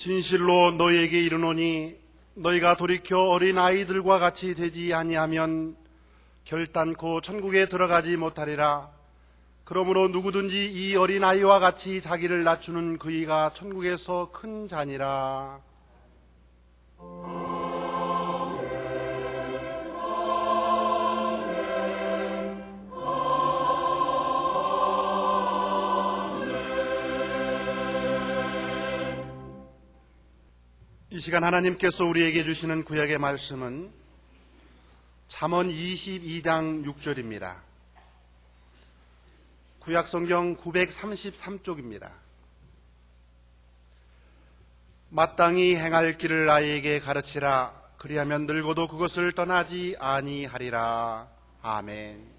진실로 너희에게 이르노니 너희가 돌이켜 어린 아이들과 같이 되지 아니하면 결단코 천국에 들어가지 못하리라. 그러므로 누구든지 이 어린 아이와 같이 자기를 낮추는 그이가 천국에서 큰 자니라. 이 시간 하나님께서 우리에게 주시는 구약의 말씀은 잠언 22장 6절입니다. 구약성경 933쪽입니다. 마땅히 행할 길을 아이에게 가르치라. 그리하면 늙어도 그것을 떠나지 아니하리라. 아멘.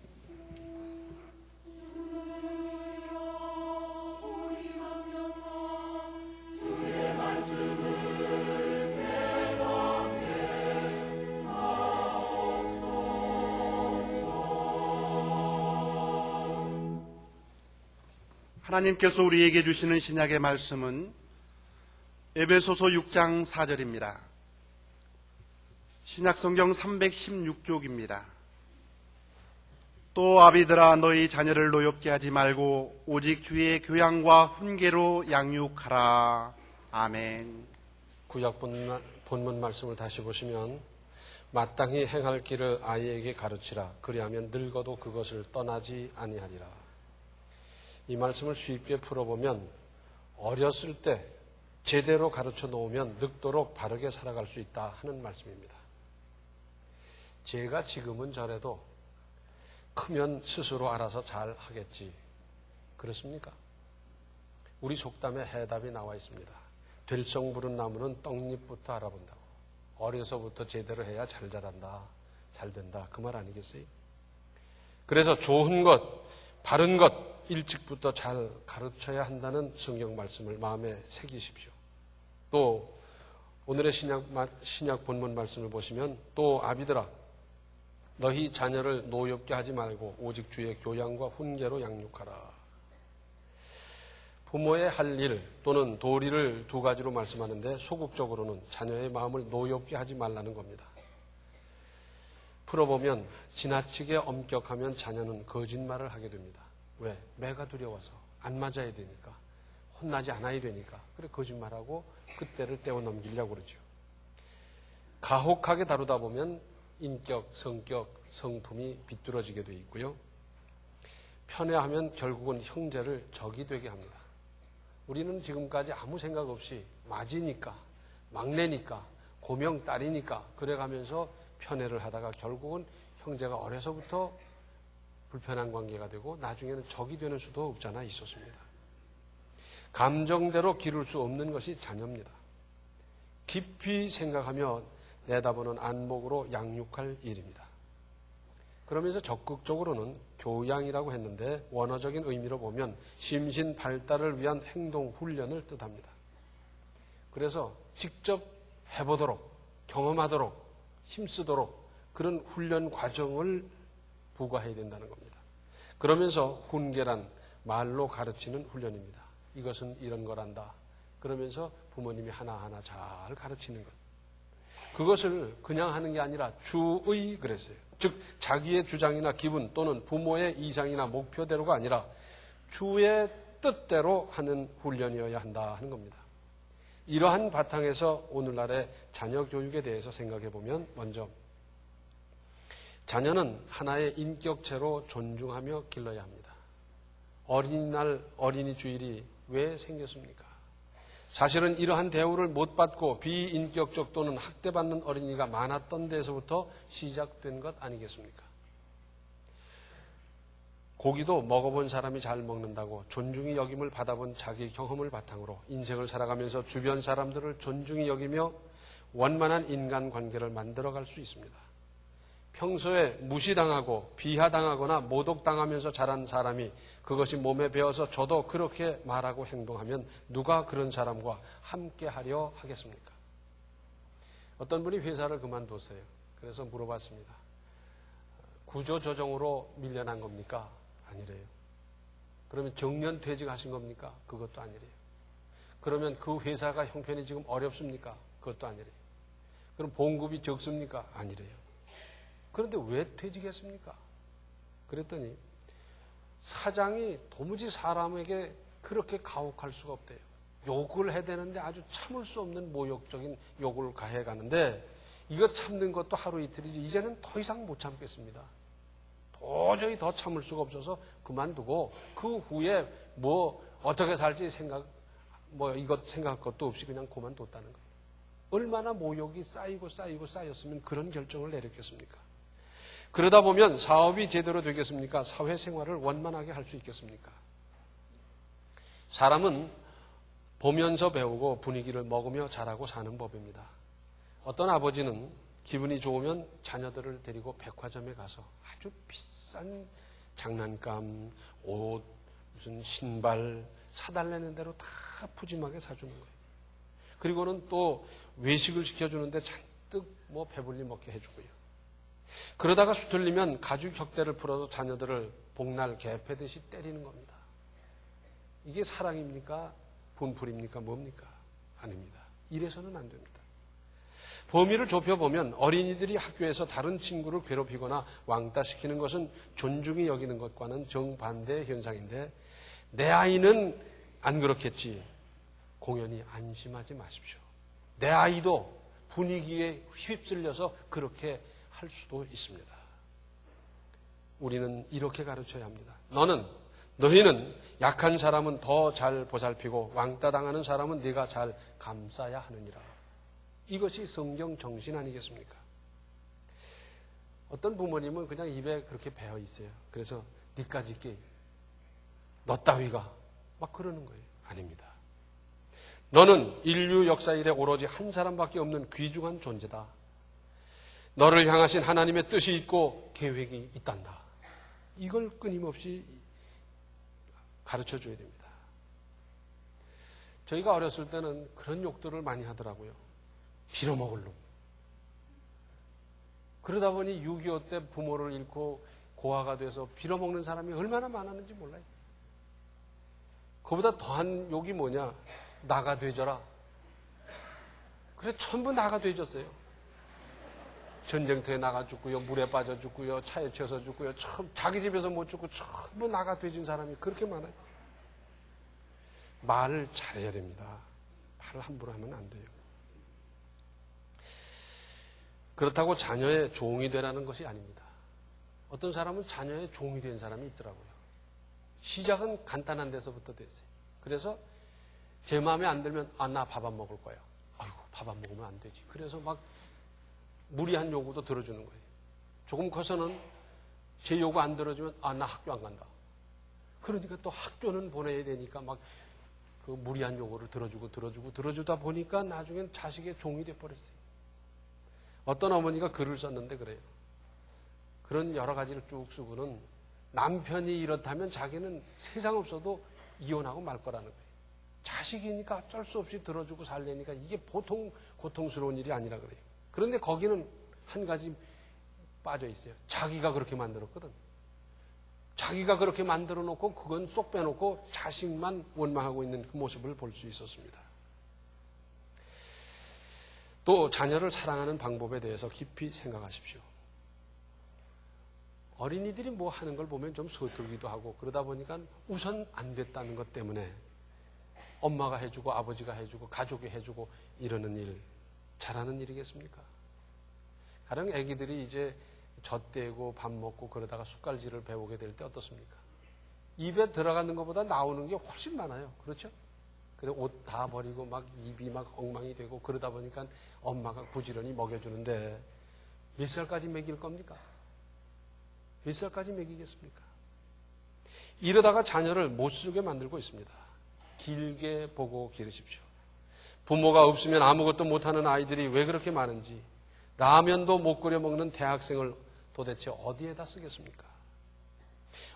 하나님께서 우리에게 주시는 신약의 말씀은 에베소서 6장 4절입니다. 신약성경 316쪽입니다. 또 아비들아 너희 자녀를 노엽게 하지 말고 오직 주의 교양과 훈계로 양육하라. 아멘. 구약 본문 말씀을 다시 보시면 마땅히 행할 길을 아이에게 가르치라. 그리하면 늙어도 그것을 떠나지 아니하리라. 이 말씀을 쉽게 풀어보면 어렸을 때 제대로 가르쳐 놓으면 늙도록 바르게 살아갈 수 있다 하는 말씀입니다. 제가 지금은 저래도 크면 스스로 알아서 잘 하겠지. 그렇습니까? 우리 속담에 해답이 나와 있습니다. 될성 부른 나무는 떡잎부터 알아본다고. 어려서부터 제대로 해야 잘 자란다, 잘 된다. 그 말 아니겠어요? 그래서 좋은 것, 바른 것, 일찍부터 잘 가르쳐야 한다는 성경 말씀을 마음에 새기십시오. 또 오늘의 신약 본문 말씀을 보시면 또 아비들아 너희 자녀를 노엽게 하지 말고 오직 주의 교양과 훈계로 양육하라. 부모의 할 일 또는 도리를 두 가지로 말씀하는데 소극적으로는 자녀의 마음을 노엽게 하지 말라는 겁니다. 풀어보면 지나치게 엄격하면 자녀는 거짓말을 하게 됩니다. 왜? 매가 두려워서 안 맞아야 되니까, 혼나지 않아야 되니까. 그래 거짓말하고 그때를 떼어 넘기려고 그러죠. 가혹하게 다루다 보면 인격, 성격, 성품이 비뚤어지게 돼 있고요. 편애하면 결국은 형제를 적이 되게 합니다. 우리는 지금까지 아무 생각 없이 맞이니까, 막내니까, 고명딸이니까 그래가면서 편애를 하다가 결국은 형제가 어려서부터 불편한 관계가 되고 나중에는 적이 되는 수도 없잖아 있었습니다. 감정대로 기를 수 없는 것이 자녀입니다. 깊이 생각하며 내다보는 안목으로 양육할 일입니다. 그러면서 적극적으로는 교양이라고 했는데 원어적인 의미로 보면 심신 발달을 위한 행동 훈련을 뜻합니다. 그래서 직접 해보도록, 경험하도록, 힘쓰도록 그런 훈련 과정을 부과해야 된다는 겁니다. 그러면서 훈계란 말로 가르치는 훈련입니다. 이것은 이런 거란다. 그러면서 부모님이 하나하나 잘 가르치는 것. 그것을 그냥 하는 게 아니라 주의 그랬어요. 즉 자기의 주장이나 기분 또는 부모의 이상이나 목표대로가 아니라 주의 뜻대로 하는 훈련이어야 한다 하는 겁니다. 이러한 바탕에서 오늘날의 자녀 교육에 대해서 생각해 보면 먼저 자녀는 하나의 인격체로 존중하며 길러야 합니다. 어린이날, 어린이 주일이 왜 생겼습니까? 사실은 이러한 대우를 못 받고 비인격적 또는 학대받는 어린이가 많았던 데서부터 시작된 것 아니겠습니까? 고기도 먹어본 사람이 잘 먹는다고 존중이 여김을 받아본 자기 경험을 바탕으로 인생을 살아가면서 주변 사람들을 존중이 여기며 원만한 인간관계를 만들어갈 수 있습니다. 평소에 무시당하고 비하당하거나 모독당하면서 자란 사람이 그것이 몸에 배어서 저도 그렇게 말하고 행동하면 누가 그런 사람과 함께하려 하겠습니까? 어떤 분이 회사를 그만뒀어요. 그래서 물어봤습니다. 구조조정으로 밀려난 겁니까? 아니래요. 그러면 정년퇴직하신 겁니까? 그것도 아니래요. 그러면 그 회사가 형편이 지금 어렵습니까? 그것도 아니래요. 그럼 봉급이 적습니까? 아니래요. 그런데 왜 퇴직했습니까? 그랬더니 사장이 도무지 사람에게 그렇게 가혹할 수가 없대요. 욕을 해야 되는데 아주 참을 수 없는 모욕적인 욕을 가해가는데 이거 참는 것도 하루 이틀이지 이제는 더 이상 못 참겠습니다. 도저히 더 참을 수가 없어서 그만두고 그 후에 뭐 어떻게 살지 이것 생각할 것도 없이 그냥 그만뒀다는 거예요. 얼마나 모욕이 쌓이고 쌓였으면 그런 결정을 내렸겠습니까? 그러다 보면 사업이 제대로 되겠습니까? 사회생활을 원만하게 할 수 있겠습니까? 사람은 보면서 배우고 분위기를 먹으며 자라고 사는 법입니다. 어떤 아버지는 기분이 좋으면 자녀들을 데리고 백화점에 가서 아주 비싼 장난감, 옷, 무슨 신발 사달라는 대로 다 푸짐하게 사주는 거예요. 그리고는 또 외식을 시켜주는데 잔뜩 배불리 먹게 해주고요. 그러다가 수틀리면 가죽 격대를 풀어서 자녀들을 복날 개패듯이 때리는 겁니다. 이게 사랑입니까? 분풀입니까? 뭡니까? 아닙니다. 이래서는 안 됩니다. 범위를 좁혀보면 어린이들이 학교에서 다른 친구를 괴롭히거나 왕따시키는 것은 존중이 여기는 것과는 정반대의 현상인데 내 아이는 안 그렇겠지. 공연히 안심하지 마십시오. 내 아이도 분위기에 휩쓸려서 그렇게 할 수도 있습니다. 우리는 이렇게 가르쳐야 합니다. 너희는 약한 사람은 더 잘 보살피고 왕따 당하는 사람은 네가 잘 감싸야 하느니라. 이것이 성경 정신 아니겠습니까? 어떤 부모님은 그냥 입에 그렇게 배어 있어요. 그래서 니까지 끼, 너 따위가 막 그러는 거예요. 아닙니다. 너는 인류 역사 이래 오로지 한 사람밖에 없는 귀중한 존재다. 너를 향하신 하나님의 뜻이 있고 계획이 있단다. 이걸 끊임없이 가르쳐 줘야 됩니다. 저희가 어렸을 때는 그런 욕들을 많이 하더라고요. 빌어먹을 놈. 그러다 보니 6.25 때 부모를 잃고 고아가 돼서 빌어먹는 사람이 얼마나 많았는지 몰라요. 그보다 더한 욕이 뭐냐? 나가 되져라. 그래 전부 나가 되졌어요. 전쟁터에 나가 죽고요, 물에 빠져 죽고요, 차에 치여서 죽고요, 자기 집에서 못 죽고 전부 나가 되진 사람이 그렇게 많아요. 말을 잘해야 됩니다. 말을 함부로 하면 안 돼요. 그렇다고 자녀의 종이 되라는 것이 아닙니다. 어떤 사람은 자녀의 종이 된 사람이 있더라고요. 시작은 간단한 데서부터 됐어요. 그래서 제 마음에 안 들면 나 밥 안 먹을 거야. 아이고 밥 안 먹으면 안 되지. 그래서 막 무리한 요구도 들어주는 거예요. 조금 커서는 제 요구 안 들어주면 나 학교 안 간다. 그러니까 또 학교는 보내야 되니까 막 그 무리한 요구를 들어주다 보니까 나중엔 자식의 종이 돼버렸어요. 어떤 어머니가 글을 썼는데 그래요. 그런 여러 가지를 쭉 쓰고는 남편이 이렇다면 자기는 세상 없어도 이혼하고 말 거라는 거예요. 자식이니까 어쩔 수 없이 들어주고 살려니까 이게 보통 고통스러운 일이 아니라 그래요. 그런데 거기는 한 가지 빠져 있어요. 자기가 그렇게 만들었거든. 자기가 그렇게 만들어 놓고 그건 쏙 빼놓고 자식만 원망하고 있는 그 모습을 볼 수 있었습니다. 또 자녀를 사랑하는 방법에 대해서 깊이 생각하십시오. 어린이들이 뭐 하는 걸 보면 좀 서툴기도 하고 그러다 보니까 우선 안 됐다는 것 때문에 엄마가 해주고 아버지가 해주고 가족이 해주고 이러는 일, 잘하는 일이겠습니까? 가령 애기들이 이제 젖대고 밥 먹고 그러다가 숟갈질을 배우게 될 때 어떻습니까? 입에 들어가는 것보다 나오는 게 훨씬 많아요. 그렇죠? 그래 옷 다 버리고 막 입이 막 엉망이 되고 그러다 보니까 엄마가 부지런히 먹여주는데 몇 살까지 먹일 겁니까? 몇 살까지 먹이겠습니까? 이러다가 자녀를 못 쓰게 만들고 있습니다. 길게 보고 기르십시오. 부모가 없으면 아무것도 못하는 아이들이 왜 그렇게 많은지, 라면도 못 끓여 먹는 대학생을 도대체 어디에다 쓰겠습니까?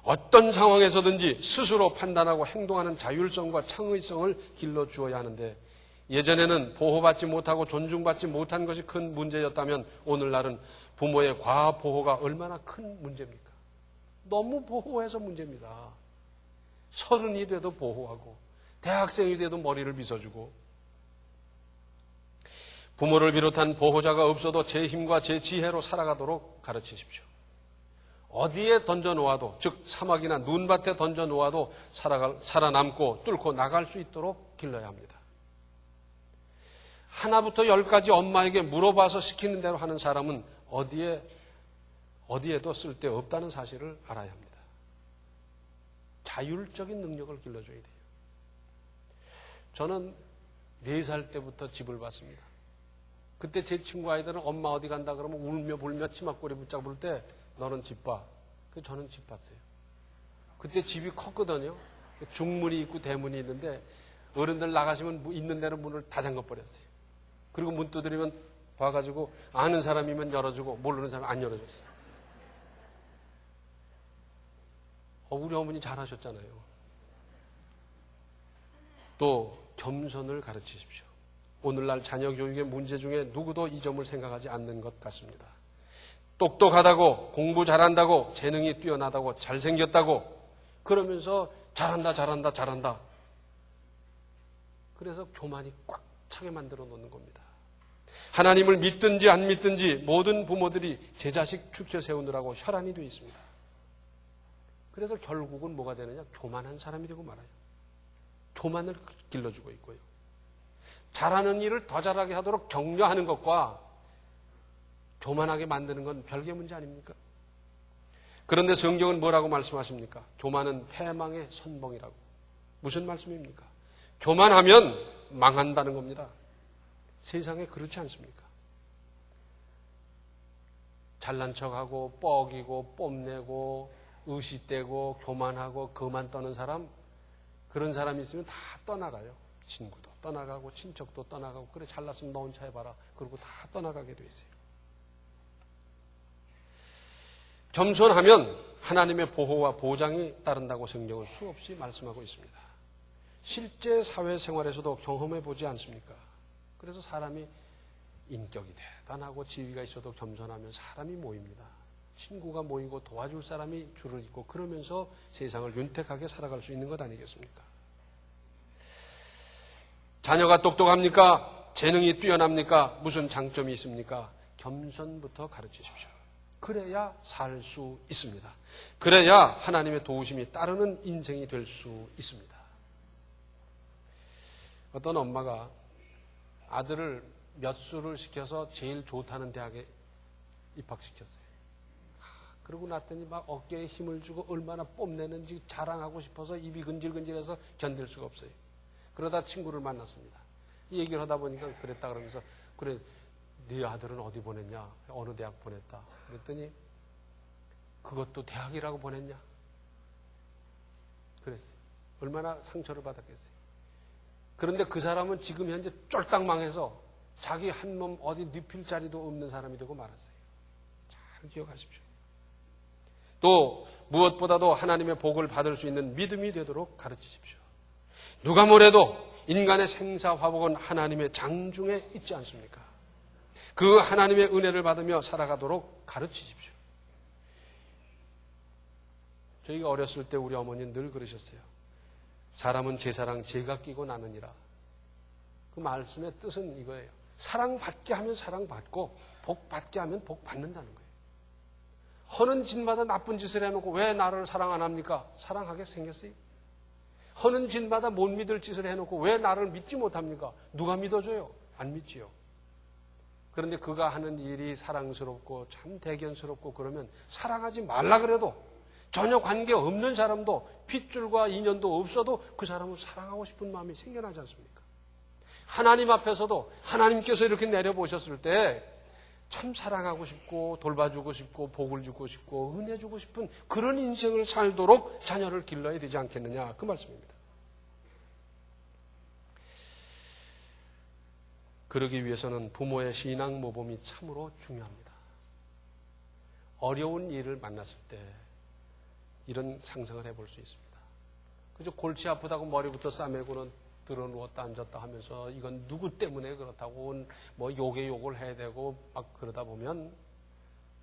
어떤 상황에서든지 스스로 판단하고 행동하는 자율성과 창의성을 길러주어야 하는데 예전에는 보호받지 못하고 존중받지 못한 것이 큰 문제였다면 오늘날은 부모의 과보호가 얼마나 큰 문제입니까? 너무 보호해서 문제입니다. 30이 돼도 보호하고 대학생이 돼도 머리를 빗어주고, 부모를 비롯한 보호자가 없어도 제 힘과 제 지혜로 살아가도록 가르치십시오. 어디에 던져놓아도, 즉 사막이나 눈밭에 던져놓아도 살아남고 뚫고 나갈 수 있도록 길러야 합니다. 하나부터 10까지 엄마에게 물어봐서 시키는 대로 하는 사람은 어디에도 쓸데없다는 사실을 알아야 합니다. 자율적인 능력을 길러줘야 돼요. 저는 4살 때부터 집을 봤습니다. 그때 제 친구 아이들은 엄마 어디 간다 그러면 울며 불며 치맛꼬리 붙잡을 때 너는 집 봐. 그래서 저는 집 봤어요. 그때 집이 컸거든요. 중문이 있고 대문이 있는데 어른들 나가시면 있는 대로 문을 다 잠궈버렸어요. 그리고 문 두드리면 봐가지고 아는 사람이면 열어주고 모르는 사람은 안 열어줬어요. 우리 어머니 잘하셨잖아요. 또 겸손을 가르치십시오. 오늘날 자녀 교육의 문제 중에 누구도 이 점을 생각하지 않는 것 같습니다. 똑똑하다고, 공부 잘한다고, 재능이 뛰어나다고, 잘생겼다고 그러면서 잘한다. 그래서 교만이 꽉 차게 만들어 놓는 겁니다. 하나님을 믿든지 안 믿든지 모든 부모들이 제 자식 축켜 세우느라고 혈안이 되어 있습니다. 그래서 결국은 뭐가 되느냐? 교만한 사람이 되고 말아요. 교만을 길러주고 있고요. 잘하는 일을 더 잘하게 하도록 격려하는 것과 교만하게 만드는 건 별개 문제 아닙니까? 그런데 성경은 뭐라고 말씀하십니까? 교만은 패망의 선봉이라고. 무슨 말씀입니까? 교만하면 망한다는 겁니다. 세상에 그렇지 않습니까? 잘난 척하고 뻐기고 뽐내고 의시대고 교만하고 거만 떠는 사람, 그런 사람이 있으면 다 떠나가요. 친구도 떠나가고 친척도 떠나가고, 그래 잘났으면 너 혼자 해봐라. 그러고 다 떠나가게 돼 있어요. 겸손하면 하나님의 보호와 보장이 따른다고 성경은 수없이 말씀하고 있습니다. 실제 사회생활에서도 경험해 보지 않습니까? 그래서 사람이 인격이 대단하고 지위가 있어도 겸손하면 사람이 모입니다. 친구가 모이고 도와줄 사람이 줄을 잇고, 그러면서 세상을 윤택하게 살아갈 수 있는 것 아니겠습니까? 자녀가 똑똑합니까? 재능이 뛰어납니까? 무슨 장점이 있습니까? 겸손부터 가르치십시오. 그래야 살 수 있습니다. 그래야 하나님의 도우심이 따르는 인생이 될 수 있습니다. 어떤 엄마가 아들을 몇 수를 시켜서 제일 좋다는 대학에 입학시켰어요. 그러고 났더니 막 어깨에 힘을 주고 얼마나 뽐내는지 자랑하고 싶어서 입이 근질근질해서 견딜 수가 없어요. 그러다 친구를 만났습니다. 이 얘기를 하다 보니까 그랬다 그러면서, 그래 네 아들은 어디 보냈냐? 어느 대학 보냈다. 그랬더니 그것도 대학이라고 보냈냐? 그랬어요. 얼마나 상처를 받았겠어요. 그런데 그 사람은 지금 현재 쫄딱 망해서 자기 한 몸 어디 눕힐 자리도 없는 사람이 되고 말았어요. 잘 기억하십시오. 또 무엇보다도 하나님의 복을 받을 수 있는 믿음이 되도록 가르치십시오. 누가 뭐래도 인간의 생사화복은 하나님의 장중에 있지 않습니까? 그 하나님의 은혜를 받으며 살아가도록 가르치십시오. 저희가 어렸을 때 우리 어머니는 늘 그러셨어요. 사람은 제 사랑 제가 끼고 나느니라. 그 말씀의 뜻은 이거예요. 사랑받게 하면 사랑받고 복받게 하면 복받는다는 거예요. 허는 짓마다 나쁜 짓을 해놓고 왜 나를 사랑 안 합니까? 사랑하게 생겼어요. 허는 짓마다 못 믿을 짓을 해놓고 왜 나를 믿지 못합니까? 누가 믿어줘요? 안 믿지요. 그런데 그가 하는 일이 사랑스럽고 참 대견스럽고 그러면 사랑하지 말라 그래도 전혀 관계없는 사람도 핏줄과 인연도 없어도 그 사람을 사랑하고 싶은 마음이 생겨나지 않습니까? 하나님 앞에서도 하나님께서 이렇게 내려보셨을 때 참 사랑하고 싶고 돌봐주고 싶고 복을 주고 싶고 은혜 주고 싶은 그런 인생을 살도록 자녀를 길러야 되지 않겠느냐, 그 말씀입니다. 그러기 위해서는 부모의 신앙 모범이 참으로 중요합니다. 어려운 일을 만났을 때 이런 상상을 해볼 수 있습니다. 그저 골치 아프다고 머리부터 싸매고는 들어 누웠다 앉았다 하면서 이건 누구 때문에 그렇다고 뭐 욕에 욕을 해야 되고 막 그러다 보면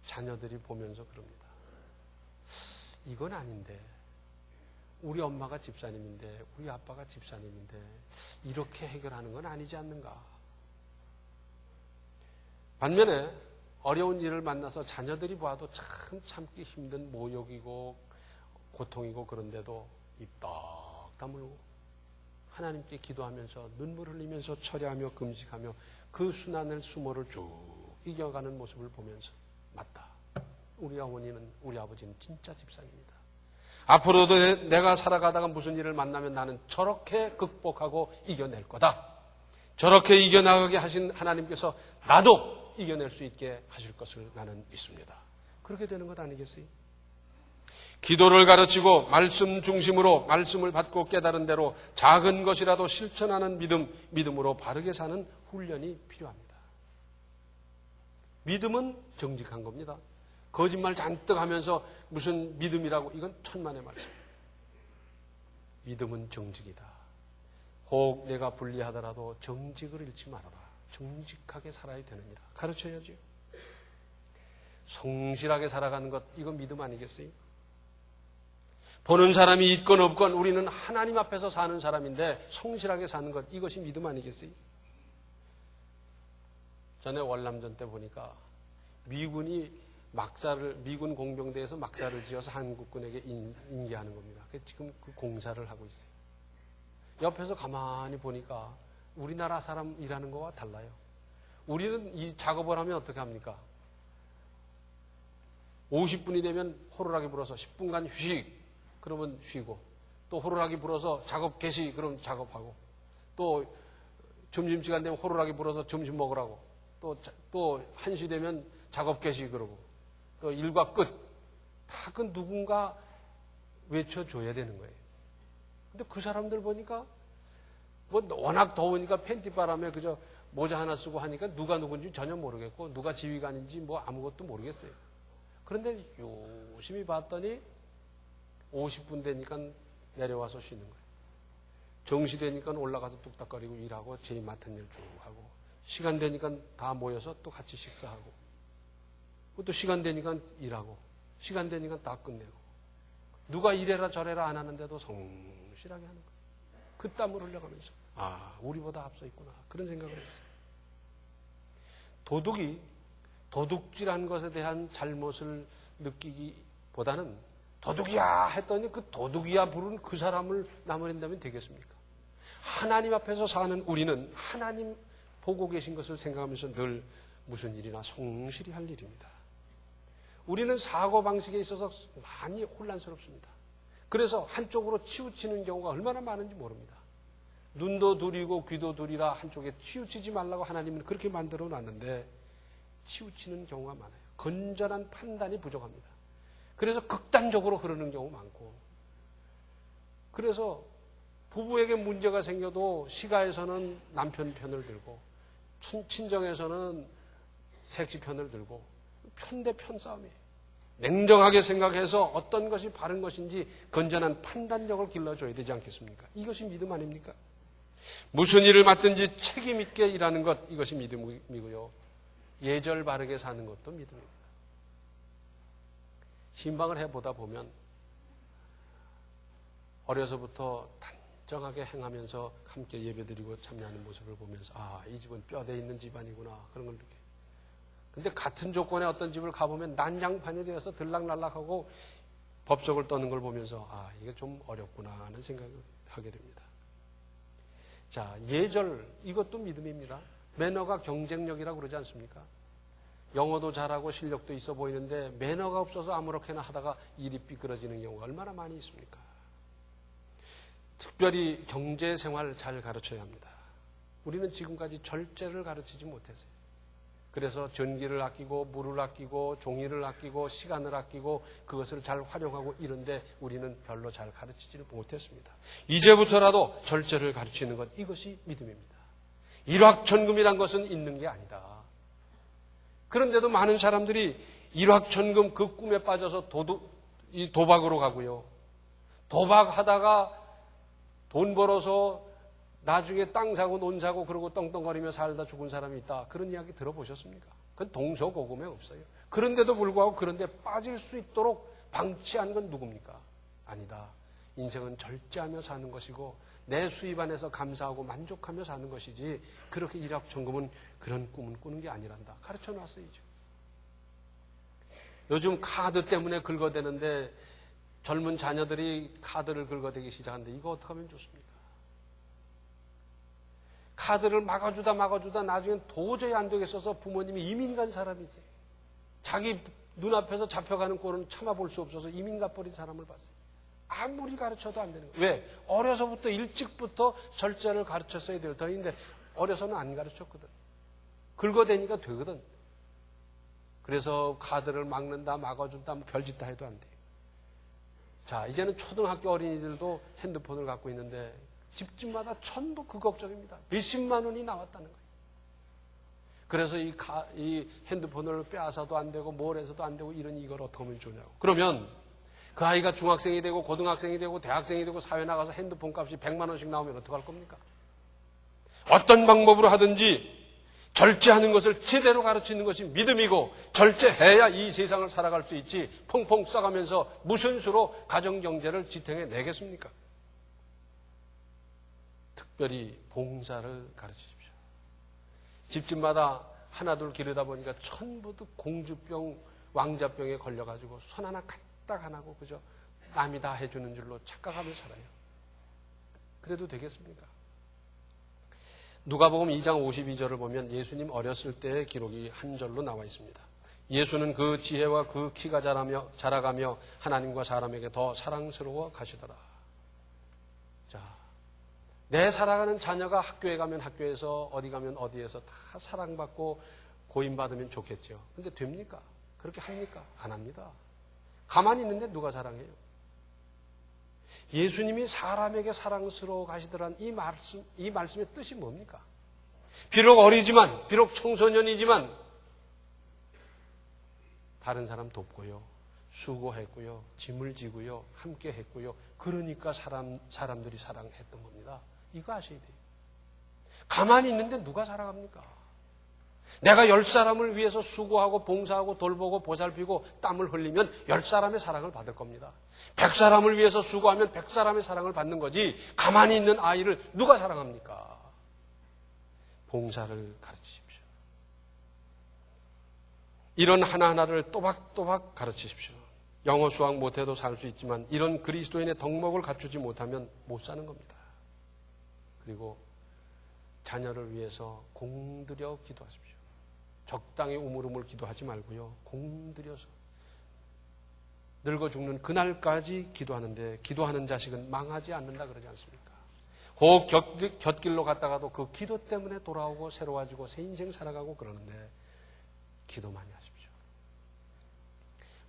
자녀들이 보면서 그럽니다. 이건 아닌데 우리 엄마가 집사님인데, 우리 아빠가 집사님인데, 이렇게 해결하는 건 아니지 않는가. 반면에 어려운 일을 만나서 자녀들이 봐도 참 참기 힘든 모욕이고 고통이고 그런데도 입 떡 다물고 하나님께 기도하면서 눈물 흘리면서 철야하며 금식하며 그 순환의 수모를 쭉 이겨가는 모습을 보면서 맞다. 우리 어머니는, 우리 아버지는 진짜 집사님이다. 앞으로도 내가 살아가다가 무슨 일을 만나면 나는 저렇게 극복하고 이겨낼 거다. 저렇게 이겨나가게 하신 하나님께서 나도 이겨낼 수 있게 하실 것을 나는 믿습니다. 그렇게 되는 것 아니겠어요? 기도를 가르치고 말씀 중심으로 말씀을 받고 깨달은 대로 작은 것이라도 실천하는 믿음으로 바르게 사는 훈련이 필요합니다. 믿음은 정직한 겁니다. 거짓말 잔뜩 하면서 무슨 믿음이라고, 이건 천만의 말씀. 믿음은 정직이다. 혹 내가 불리하더라도 정직을 잃지 말아라. 정직하게 살아야 되느니라. 가르쳐야죠. 성실하게 살아가는 것, 이건 믿음 아니겠어요? 보는 사람이 있건 없건 우리는 하나님 앞에서 사는 사람인데 성실하게 사는 것, 이것이 믿음 아니겠어요? 전에 월남전 때 보니까 미군 공병대에서 막사를 지어서 한국군에게 인계하는 겁니다. 지금 그 공사를 하고 있어요. 옆에서 가만히 보니까 우리나라 사람 일하는 거와 달라요. 우리는 이 작업을 하면 어떻게 합니까? 50분이 되면 호루라기 불어서 10분간 휴식, 그러면 쉬고, 또 호루라기 불어서 작업 개시, 그럼 작업하고, 또 점심시간 되면 호루라기 불어서 점심 먹으라고, 또 1시 되면 작업 개시 그러고, 또 일과 끝. 다 그 누군가 외쳐줘야 되는 거예요. 근데 그 사람들 보니까 뭐 워낙 더우니까 팬티바람에 그저 모자 하나 쓰고 하니까 누가 누군지 전혀 모르겠고 누가 지휘관인지 뭐 아무것도 모르겠어요. 그런데 열심히 봤더니 50분 되니까 내려와서 쉬는 거예요. 정시 되니까 올라가서 뚝딱거리고 일하고 제 맡은 일 쭉 하고, 시간 되니까 다 모여서 또 같이 식사하고, 또 시간 되니까 일하고, 시간 되니까 다 끝내고, 누가 이래라 저래라 안 하는데도 성실하게 하는 거예요. 그 땀을 흘려가면서 우리보다 앞서 있구나, 그런 생각을 했어요. 도둑질한 것에 대한 잘못을 느끼기보다는 도둑이야 했더니 그 도둑이야 부른 그 사람을 나무랜다면 되겠습니까? 하나님 앞에서 사는 우리는 하나님 보고 계신 것을 생각하면서 늘 무슨 일이나 성실히 할 일입니다. 우리는 사고방식에 있어서 많이 혼란스럽습니다. 그래서 한쪽으로 치우치는 경우가 얼마나 많은지 모릅니다. 눈도 두리고 귀도 두리라 한쪽에 치우치지 말라고 하나님은 그렇게 만들어 놨는데 치우치는 경우가 많아요. 건전한 판단이 부족합니다. 그래서 극단적으로 흐르는 경우 많고, 그래서 부부에게 문제가 생겨도 시가에서는 남편 편을 들고 친정에서는 색시 편을 들고 편대편 싸움이에요. 냉정하게 생각해서 어떤 것이 바른 것인지 건전한 판단력을 길러줘야 되지 않겠습니까? 이것이 믿음 아닙니까? 무슨 일을 맡든지 책임 있게 일하는 것, 이것이 믿음이고요. 예절 바르게 사는 것도 믿음입니다. 신방을 해보다 보면 어려서부터 단정하게 행하면서 함께 예배드리고 참여하는 모습을 보면서 이 집은 뼈대 있는 집안이구나, 그런 걸 느껴요. 근데 같은 조건의 어떤 집을 가보면 난장판이 되어서 들락날락하고 법석을 떠는 걸 보면서 이게 좀 어렵구나 하는 생각을 하게 됩니다. 자, 예절, 이것도 믿음입니다. 매너가 경쟁력이라고 그러지 않습니까? 영어도 잘하고 실력도 있어 보이는데 매너가 없어서 아무렇게나 하다가 일이 삐그러지는 경우가 얼마나 많이 있습니까? 특별히 경제생활을 잘 가르쳐야 합니다. 우리는 지금까지 절제를 가르치지 못했어요. 그래서 전기를 아끼고 물을 아끼고 종이를 아끼고 시간을 아끼고 그것을 잘 활용하고 이런데 우리는 별로 잘 가르치지를 못했습니다. 이제부터라도 절제를 가르치는 것, 이것이 믿음입니다. 일확천금이란 것은 있는 게 아니다. 그런데도 많은 사람들이 일확천금 그 꿈에 빠져서 도박으로 가고요. 도박하다가 돈 벌어서 나중에 땅 사고 논 사고 그러고 떵떵거리며 살다 죽은 사람이 있다. 그런 이야기 들어보셨습니까? 그건 동서고금에 없어요. 그런데도 불구하고 그런데 빠질 수 있도록 방치한 건 누굽니까? 아니다. 인생은 절제하며 사는 것이고 내 수입 안에서 감사하고 만족하며 사는 것이지 그렇게 일확천금은 그런 꿈은 꾸는 게 아니란다. 가르쳐 놨어야죠. 요즘 카드 때문에 긁어대는데 젊은 자녀들이 카드를 긁어대기 시작하는데 이거 어떻게 하면 좋습니까? 카드를 막아주다 나중엔 도저히 안 되겠어서 부모님이 이민 간 사람이세요. 자기 눈앞에서 잡혀가는 꼴은 참아볼 수 없어서 이민 가버린 사람을 봤어요. 아무리 가르쳐도 안 되는 거예요. 왜? 어려서부터 일찍부터 절제를 가르쳤어야 될 터인데 어려서는 안 가르쳤거든. 긁어대니까 되거든. 그래서 카드를 막는다, 막아준다, 뭐 별짓 다 해도 안 돼요. 자, 이제는 초등학교 어린이들도 핸드폰을 갖고 있는데 집집마다 전부 그 걱정입니다. 몇십만 원이 나왔다는 거예요. 그래서 이 핸드폰을 빼앗아도 안 되고 뭘 해서도 안 되고 이걸 어떻게 하면 좋냐고. 그러면 그 아이가 중학생이 되고 고등학생이 되고 대학생이 되고 사회 나가서 핸드폰 값이 100만 원씩 나오면 어떡할 겁니까? 어떤 방법으로 하든지 절제하는 것을 제대로 가르치는 것이 믿음이고 절제해야 이 세상을 살아갈 수 있지 펑펑 써가면서 무슨 수로 가정경제를 지탱해 내겠습니까? 특별히 봉사를 가르치십시오. 집집마다 하나둘 기르다 보니까 전부도 공주병, 왕자병에 걸려가지고 손 하나 까딱 안 하고 그저 남이 다 해주는 줄로 착각하며 살아요. 그래도 되겠습니까? 누가복음 2장 52절을 보면 예수님 어렸을 때의 기록이 한 절로 나와 있습니다. 예수는 그 지혜와 그 키가 자라가며 하나님과 사람에게 더 사랑스러워 가시더라. 자, 내 사랑하는 자녀가 학교에 가면 학교에서 어디 가면 어디에서 다 사랑받고 고임받으면 좋겠죠. 근데 됩니까? 그렇게 합니까? 안 합니다. 가만히 있는데 누가 사랑해요? 예수님이 사람에게 사랑스러워 가시더란 이 말씀의 뜻이 뭡니까? 비록 어리지만, 비록 청소년이지만, 다른 사람 돕고요, 수고했고요, 짐을 지고요, 함께 했고요. 그러니까 사람들이 사랑했던 겁니다. 이거 아셔야 돼요. 가만히 있는데 누가 사랑합니까? 내가 10사람을 위해서 수고하고 봉사하고 돌보고 보살피고 땀을 흘리면 10사람의 사랑을 받을 겁니다. 100사람을 위해서 수고하면 100사람의 사랑을 받는 거지 가만히 있는 아이를 누가 사랑합니까? 봉사를 가르치십시오. 이런 하나하나를 또박또박 가르치십시오. 영어 수학 못해도 살 수 있지만 이런 그리스도인의 덕목을 갖추지 못하면 못 사는 겁니다. 그리고 자녀를 위해서 공들여 기도하십시오. 적당히 우물우물 기도하지 말고요. 공들여서 늙어 죽는 그날까지 기도하는데 기도하는 자식은 망하지 않는다 그러지 않습니까? 그 곁길로 갔다가도 그 기도 때문에 돌아오고 새로워지고 새 인생 살아가고 그러는데 기도 많이 하십시오.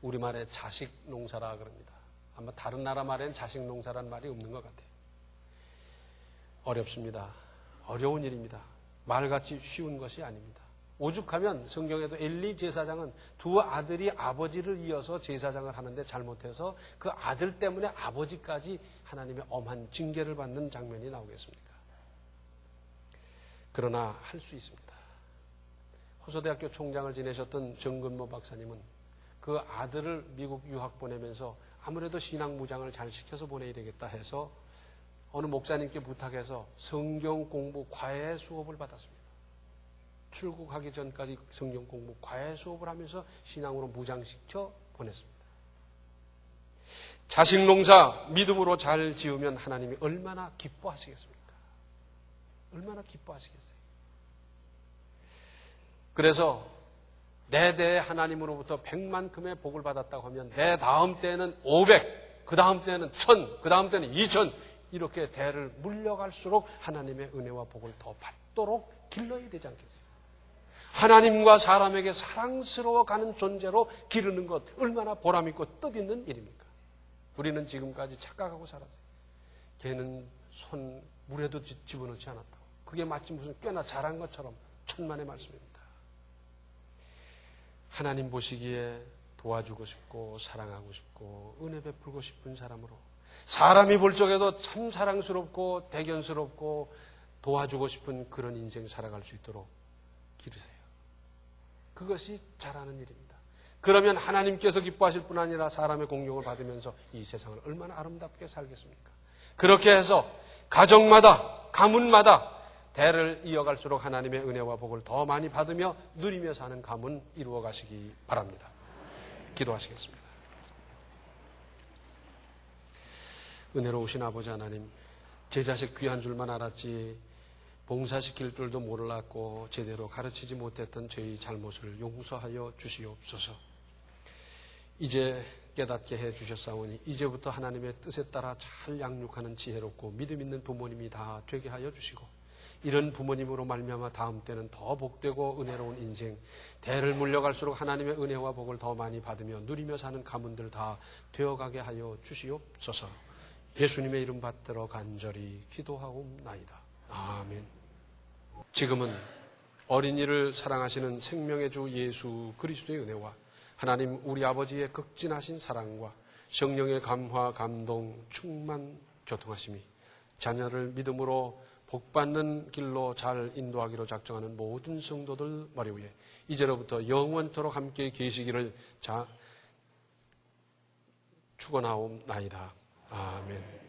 우리말에 자식 농사라 그럽니다. 아마 다른 나라 말엔 자식 농사란 말이 없는 것 같아요. 어렵습니다. 어려운 일입니다. 말같이 쉬운 것이 아닙니다. 오죽하면 성경에도 엘리 제사장은 두 아들이 아버지를 이어서 제사장을 하는데 잘못해서 그 아들 때문에 아버지까지 하나님의 엄한 징계를 받는 장면이 나오겠습니까? 그러나 할 수 있습니다. 호서대학교 총장을 지내셨던 정근모 박사님은 그 아들을 미국 유학 보내면서 아무래도 신앙무장을 잘 시켜서 보내야 되겠다 해서 어느 목사님께 부탁해서 성경 공부 과외 수업을 받았습니다. 출국하기 전까지 성경 공부 과외 수업을 하면서 신앙으로 무장시켜 보냈습니다. 자식 농사 믿음으로 잘 지으면 하나님이 얼마나 기뻐하시겠습니까? 얼마나 기뻐하시겠어요? 그래서 내 대에 하나님으로부터 100만큼의 복을 받았다고 하면 내 다음 때는 500, 그 다음 때는 1000, 그 다음 때는 2000 이렇게 대를 물려갈수록 하나님의 은혜와 복을 더 받도록 길러야 되지 않겠어요? 하나님과 사람에게 사랑스러워가는 존재로 기르는 것 얼마나 보람있고 뜻있는 일입니까? 우리는 지금까지 착각하고 살았어요. 걔는 손 물에도 집어넣지 않았다고. 그게 마치 무슨 꽤나 잘한 것처럼 천만의 말씀입니다. 하나님 보시기에 도와주고 싶고 사랑하고 싶고 은혜 베풀고 싶은 사람으로 사람이 볼 적에도 참 사랑스럽고 대견스럽고 도와주고 싶은 그런 인생 살아갈 수 있도록 기르세요. 그것이 잘하는 일입니다. 그러면 하나님께서 기뻐하실 뿐 아니라 사람의 공경을 받으면서 이 세상을 얼마나 아름답게 살겠습니까? 그렇게 해서 가정마다, 가문마다 대를 이어갈수록 하나님의 은혜와 복을 더 많이 받으며 누리며 사는 가문 이루어 가시기 바랍니다. 기도하시겠습니다. 은혜로우신 아버지 하나님, 제 자식 귀한 줄만 알았지 봉사시킬 줄도 몰랐고 제대로 가르치지 못했던 저희 잘못을 용서하여 주시옵소서. 이제 깨닫게 해 주셨사오니 이제부터 하나님의 뜻에 따라 잘 양육하는 지혜롭고 믿음 있는 부모님이 다 되게 하여 주시고, 이런 부모님으로 말미암아 다음 때는 더 복되고 은혜로운 인생, 대를 물려갈수록 하나님의 은혜와 복을 더 많이 받으며 누리며 사는 가문들 다 되어가게 하여 주시옵소서. 예수님의 이름 받들어 간절히 기도하옵나이다. 아멘. 지금은 어린이를 사랑하시는 생명의 주 예수 그리스도의 은혜와 하나님 우리 아버지의 극진하신 사랑과 성령의 감화, 감동, 충만, 교통하심이 자녀를 믿음으로 복받는 길로 잘 인도하기로 작정하는 모든 성도들 머리 위에 이제로부터 영원토록 함께 계시기를 축원하옵나이다. 아멘.